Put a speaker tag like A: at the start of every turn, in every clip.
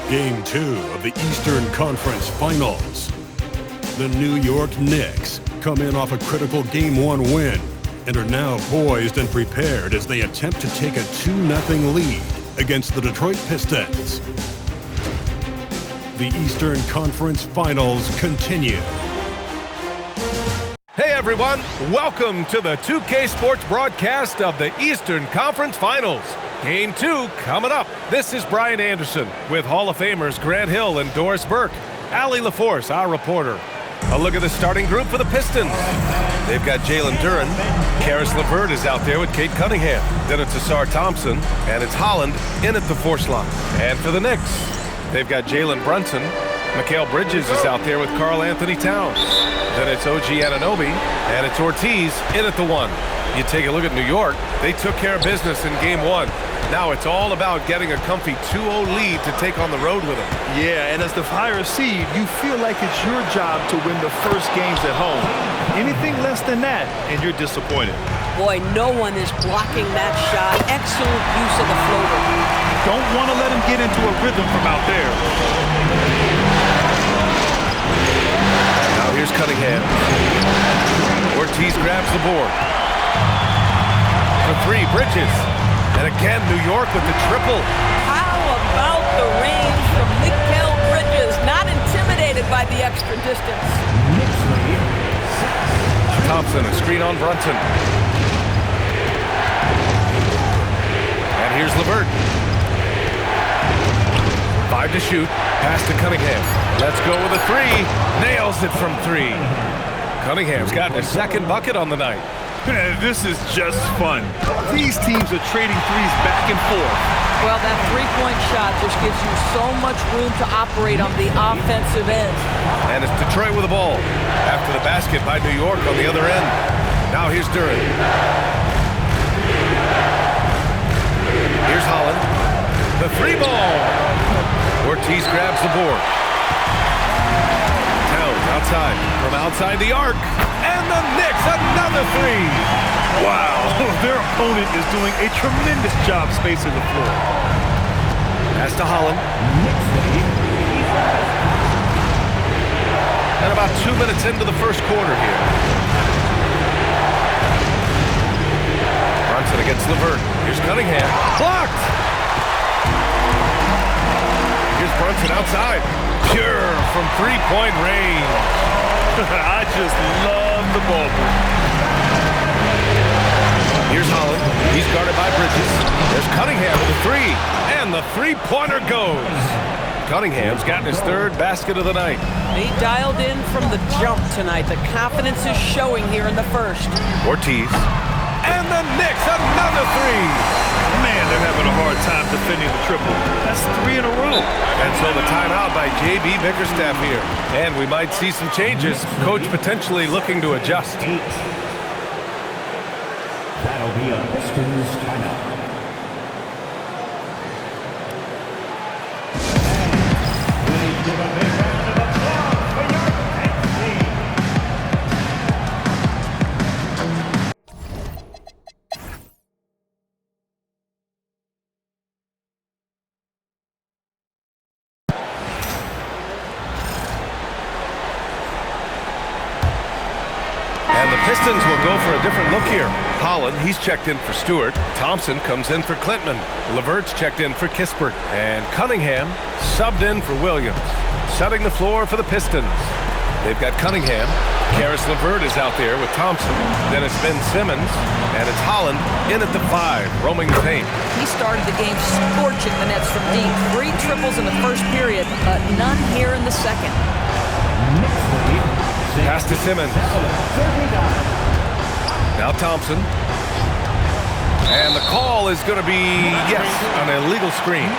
A: Game 2 of the Eastern Conference Finals. The New York Knicks come in off a critical Game 1 win and are now poised and prepared as they attempt to take a 2-0 lead against the Detroit Pistons. The Eastern Conference Finals continue.
B: Hey everyone, welcome to the 2K Sports broadcast of the Eastern Conference Finals. Game 2 coming up. This is Brian Anderson with Hall of Famers Grant Hill and Doris Burke. Allie LaForce, our reporter. A look at the starting group for the Pistons. They've got Jalen Duren. Caris LeVert is out there with Cade Cunningham. Then it's Ausar Thompson, and it's Holland in at the 4 slot. And for the Knicks, they've got Jalen Brunson. Mikal Bridges is out there with Karl Anthony Towns. Then it's OG Anunoby, and it's Ortiz in at the 1. You take a look at New York. They took care of business in Game 1. Now it's all about getting a comfy 2-0 lead to take on the road with them.
C: Yeah, and as the higher seed, you feel like it's your job to win the first games at home. Anything less than that, and you're disappointed.
D: Boy, no one is blocking that shot. Excellent use of the floater.
C: Don't want to let him get into a rhythm from out there.
B: Now here's Cunningham. Ortiz grabs the board. For 3, Bridges. And again, New York with the triple.
D: How about the range from Mikal Bridges? Not intimidated by the extra distance.
B: Thompson, a screen on Brunson. And here's LeVert. 5 to shoot. Pass to Cunningham. Let's go with a 3. Nails it from 3. Cunningham's gotten a second bucket on the night.
C: This is just fun. These teams are trading threes back and forth.
D: Well, that three-point shot just gives you so much room to operate on the offensive end.
B: And it's Detroit with the ball. After the basket by New York on the other end. Now here's Duren. Here's Holland. The 3 ball. Ortiz grabs the board. Towns outside. From outside the arc. And the Knicks, another 3.
C: Wow, their opponent is doing a tremendous job spacing the floor.
B: Pass to Holland. And about 2 minutes into the first quarter here. Brunson against LeVert. Here's Cunningham. Blocked! Here's Brunson outside. Pure from 3-point range.
C: I just love the ball.
B: Here's Holland. He's guarded by Bridges. There's Cunningham with a 3. And the 3-pointer goes. Cunningham's gotten his 3rd basket of the night.
D: He dialed in from the jump tonight. The confidence is showing here in the first.
B: Ortiz. And the Knicks, another 3.
C: Man, they're having a hard time defending the triple. That's 3 in a row.
B: And so the timeout by J.B. Bickerstaff here. And we might see some changes. Coach potentially looking to adjust.
E: That'll be a Pistons timeout.
B: And the Pistons will go for a different look here. Holland, he's checked in for Stewart. Thompson comes in for Klintman. LeVert's checked in for Kispert. And Cunningham subbed in for Williams. Setting the floor for the Pistons. They've got Cunningham. Caris LeVert is out there with Thompson. Then it's Ben Simmons. And it's Holland in at the 5, roaming the paint.
D: He started the game scorching the Nets from deep. 3 triples in the first period, but none here in the second.
B: Pass to Simmons. Now Thompson. And the call is going to be, yes, an illegal screen.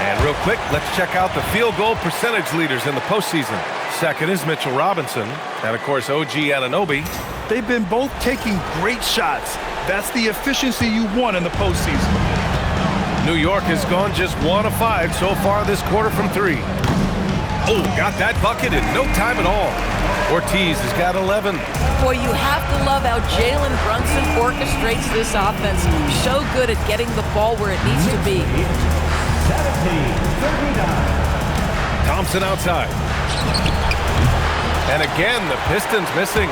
B: And real quick, let's check out the field goal percentage leaders in the postseason. Second is Mitchell Robinson. And, of course, OG Anunoby.
C: They've been both taking great shots. That's the efficiency you want in the postseason.
B: New York has gone just 1 of 5 so far this quarter from 3. Oh, got that bucket in no time at all. Ortiz has got 11.
D: Boy, you have to love how Jalen Brunson orchestrates this offense. So good at getting the ball where it needs to be.
B: Thompson outside. And again, the Pistons missing.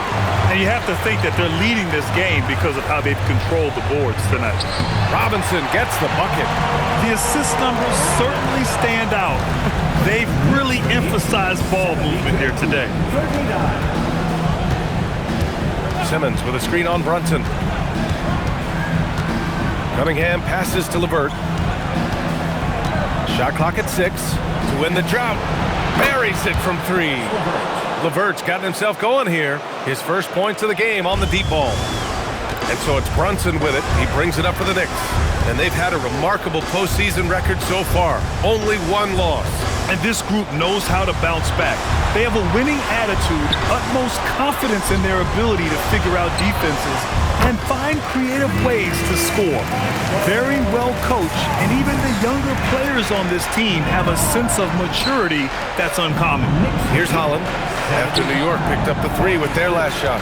C: And you have to think that they're leading this game because of how they've controlled the boards tonight.
B: Robinson gets the bucket.
C: The assist numbers certainly stand out. They've really emphasized ball movement here today.
B: Simmons with a screen on Brunson. Cunningham passes to LeVert. Shot clock at 6 to win the drought. Buries it from 3. LeVert's gotten himself going here. His first points of the game on the deep ball. And so it's Brunson with it. He brings it up for the Knicks. And they've had a remarkable postseason record so far. Only 1 loss.
C: And this group knows how to bounce back. They have a winning attitude, utmost confidence in their ability to figure out defenses and find creative ways to score. Very well coached, and even the younger players on this team have a sense of maturity that's uncommon.
B: Here's Holland after New York picked up the 3 with their last shot.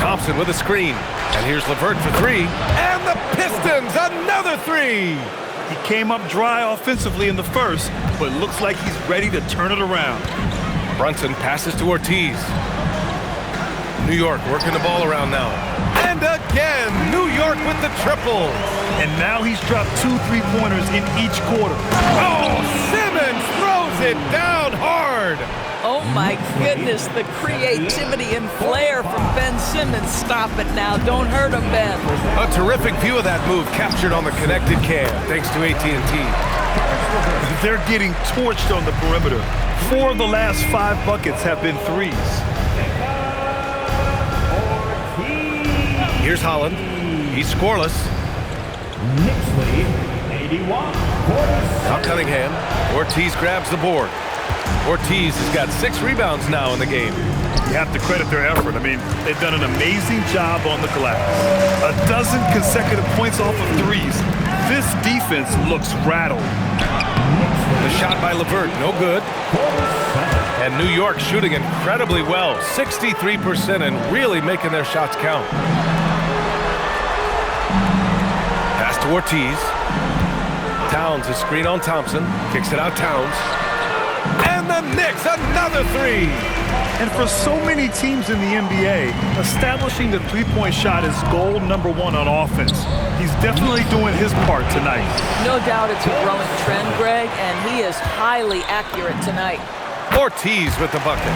B: Thompson with a screen, and here's LeVert for 3, and the Pistons another 3.
C: He came up dry offensively in the first, but looks like he's ready to turn it around.
B: Brunson passes to Ortiz. New York working the ball around now. And again, New York with the triple.
C: And now he's dropped 2 3-pointers in each quarter.
B: Oh, Simmons throws it down hard.
D: Oh my goodness, the creativity and flair from Ben Simmons. Stop it now, don't hurt him, Ben.
B: A terrific view of that move captured on the connected cam, thanks to AT&T.
C: They're getting torched on the perimeter. 4 of the last 5 buckets have been 3s.
B: Here's Holland. He's scoreless.
E: Knicks lead, 81.
B: Now Cunningham. Ortiz grabs the board. Ortiz has got 6 rebounds now in the game.
C: You have to credit their effort. I mean, they've done an amazing job on the glass. 12 consecutive points off of 3s. This defense looks rattled.
B: The shot by LeVert, no good. And New York shooting incredibly well, 63%, and really making their shots count. Pass to Ortiz. Towns, a screen on Thompson. Kicks it out, Towns. And the Knicks, another 3.
C: And for so many teams in the NBA, establishing the three-point shot is goal number 1 on offense. He's definitely doing his part tonight.
D: No doubt it's a growing trend, Greg, and he is highly accurate tonight.
B: Ortiz with the bucket.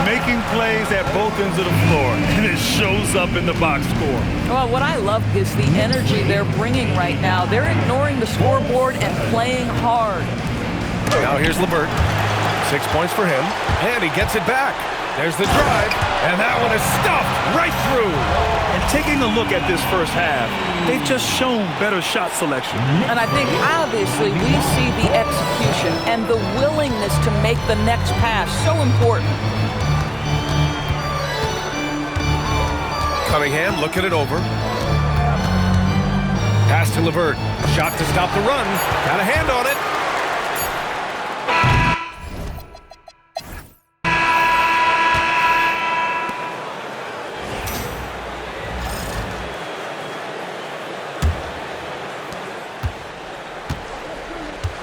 C: Making plays at both ends of the floor, and it shows up in the box score.
D: Well, what I love is the energy they're bringing right now. They're ignoring the scoreboard and playing hard.
B: Now here's LeVert. 6 points for him, and he gets it back. There's the drive, and that one is stuffed right through.
C: And taking a look at this first half, they've just shown better shot selection.
D: And I think obviously we see the execution and the willingness to make the next pass so important.
B: Cunningham looking it over. Pass to LeVert. Shot to stop the run. Got a hand on it.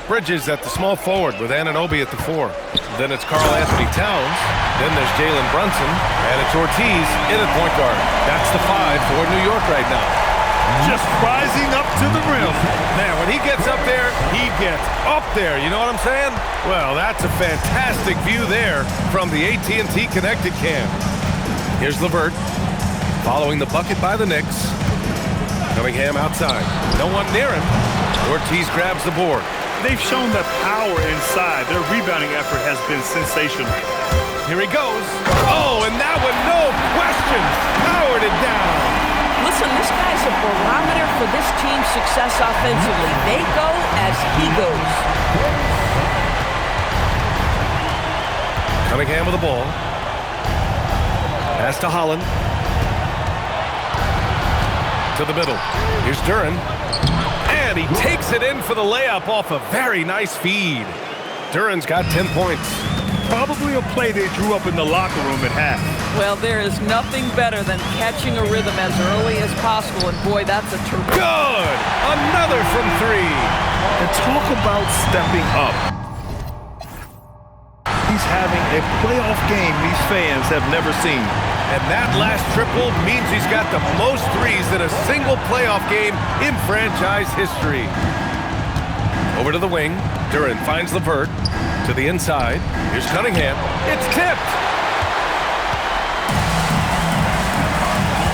B: Bridges at the small forward with Anunoby at the 4. Then it's Karl Anthony Towns. Then there's Jalen Brunson. And it's Ortiz in at point guard. That's the 5 for New York right now.
C: Just rising up to the rim.
B: Man, when he gets up there, he gets up there. You know what I'm saying? Well, that's a fantastic view there from the AT&T connected cam. Here's LeVert following the bucket by the Knicks. Cunningham outside. No one near him. Ortiz grabs the board.
C: They've shown that power inside. Their rebounding effort has been sensational.
B: Here he goes. Oh, and that one, no question, powered it down.
D: Listen, this guy's a barometer for this team's success offensively. They go as he goes.
B: Cunningham with the ball. Pass to Holland. To the middle. Here's Duren. And he takes it in for the layup off a very nice feed. Duren's got 10 points.
C: Probably a play they drew up in the locker room at half.
D: Well, there is nothing better than catching a rhythm as early as possible, and boy, that's a terrific.
B: Good! Another from 3.
C: And And talk about stepping up. He's having a playoff game these fans have never seen.
B: And that last triple means he's got the most threes in a single playoff game in franchise history. Over to the wing. Duren finds LeVert. To the inside. Here's Cunningham. It's tipped.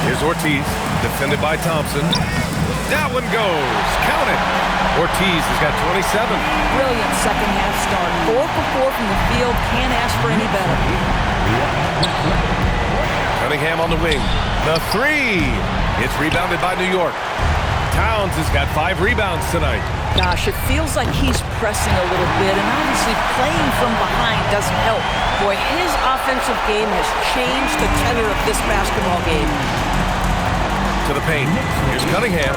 B: Here's Ortiz. Defended by Thompson. That one goes. Count it. Ortiz has got 27.
D: Brilliant second half start. 4 for 4 from the field. Can't ask for any better.
B: Cunningham on the wing. The three. It's rebounded by New York. Towns has got 5 rebounds tonight.
D: Gosh, it feels like he's pressing a little bit, and obviously playing from behind doesn't help. Boy, his offensive game has changed the tenor of this basketball game.
B: To the paint. Here's Cunningham.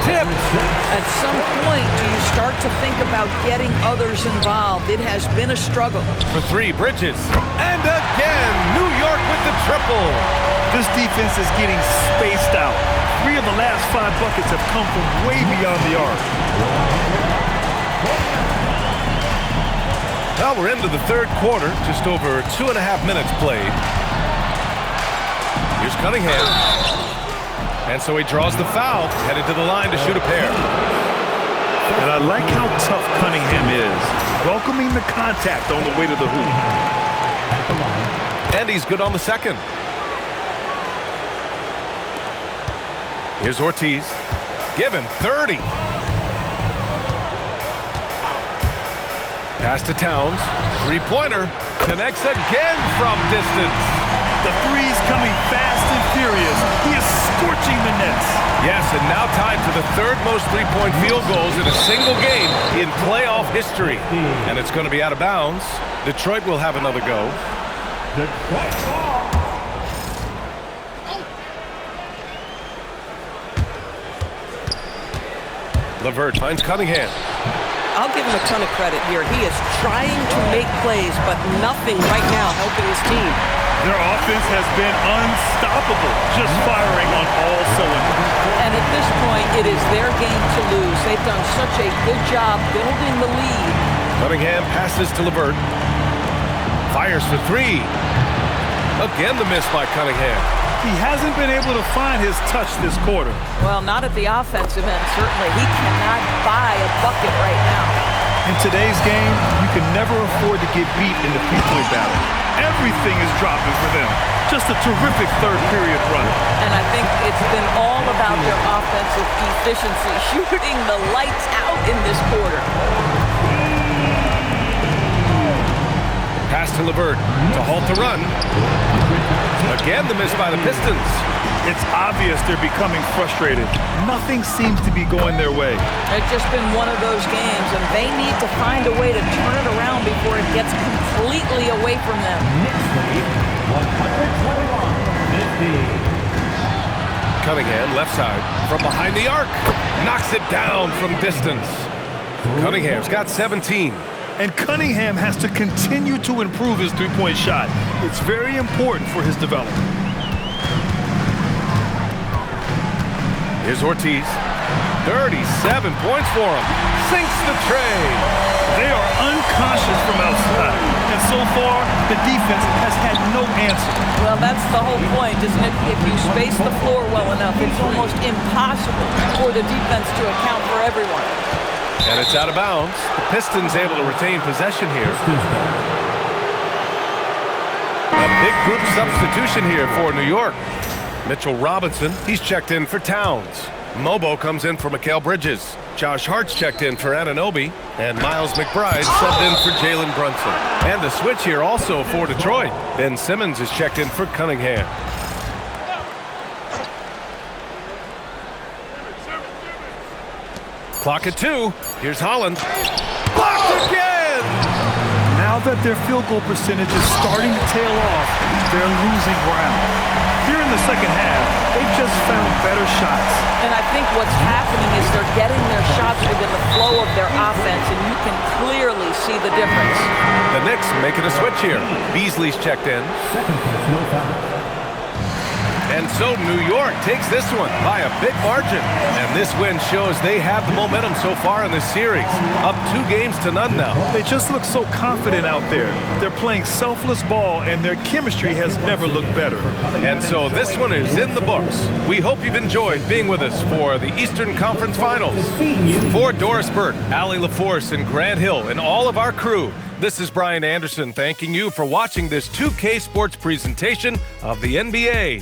B: Tip.
D: At some point, do you start to think about getting others involved? It has been a struggle.
B: For 3, Bridges. And again, New York with the triple.
C: This defense is getting spaced out. 3 of the last 5 buckets have come from way beyond the arc.
B: Well, we're into the third quarter. Just over 2.5 minutes played. Here's Cunningham. And so he draws the foul, headed to the line to shoot a pair.
C: And I like how tough Cunningham is, welcoming the contact on the way to the hoop.
B: And he's good on the second. Here's Ortiz. Given 30. Pass to Towns. Three-pointer. Connects again from distance.
C: The three's coming fast and furious. He is scorching the nets.
B: Yes, and now tied to the third most three-point field goals in a single game in playoff history. And it's going to be out of bounds. Detroit will have another go. LeVert finds Cunningham.
D: I'll give him a ton of credit here. He is trying to make plays, but nothing right now helping his team.
C: Their offense has been unstoppable, just firing on all cylinders.
D: And at this point, it is their game to lose. They've done such a good job building the lead.
B: Cunningham passes to LeVert. Fires for 3. Again the miss by Cunningham.
C: He hasn't been able to find his touch this quarter.
D: Well, not at the offensive end, certainly. He cannot buy a bucket right now.
C: In today's game, you can never afford to get beat in the three-point battle. Everything is dropping for them. Just a terrific third-period run.
D: And I think it's been all about their offensive efficiency, shooting the lights out in this quarter.
B: Pass to LeVert to halt the run. Again the miss by the Pistons.
C: It's obvious they're becoming frustrated. Nothing seems to be going their way.
D: It's just been one of those games, and they need to find a way to turn it around before it gets completely away from them.
B: Cunningham, left side, from behind the arc. Knocks it down from distance. Cunningham's got 17.
C: And Cunningham has to continue to improve his three-point shot. It's very important for his development.
B: Here's Ortiz. 37 points for him. Sinks the tray.
C: They are unconscious from outside. And so far, the defense has had no answer.
D: Well, that's the whole point, isn't it? If you space the floor well enough, it's almost impossible for the defense to account for everyone.
B: And it's out of bounds. The Pistons able to retain possession here. A big group substitution here for New York. Mitchell Robinson, he's checked in for Towns. Mobo comes in for Mikal Bridges. Josh Hart's checked in for Anunoby. And Miles McBride subbed in for Jalen Brunson. And the switch here also for Detroit. Ben Simmons is checked in for Cunningham. Clock at 2. Here's Holland. Blocked again!
C: Now that their field goal percentage is starting to tail off, they're losing ground. Here in the second half, they've just found better shots.
D: And I think what's happening is they're getting their shots within the flow of their offense, and you can clearly see the difference.
B: The Knicks making a switch here. Beasley's checked in. And so New York takes this one by a big margin. And this win shows they have the momentum so far in this series. Up 2-0 now.
C: They just look so confident out there. They're playing selfless ball, and their chemistry has never looked better.
B: And so this one is in the books. We hope you've enjoyed being with us for the Eastern Conference Finals. For Doris Burke, Allie LaForce, and Grant Hill, and all of our crew, this is Brian Anderson thanking you for watching this 2K Sports presentation of the NBA.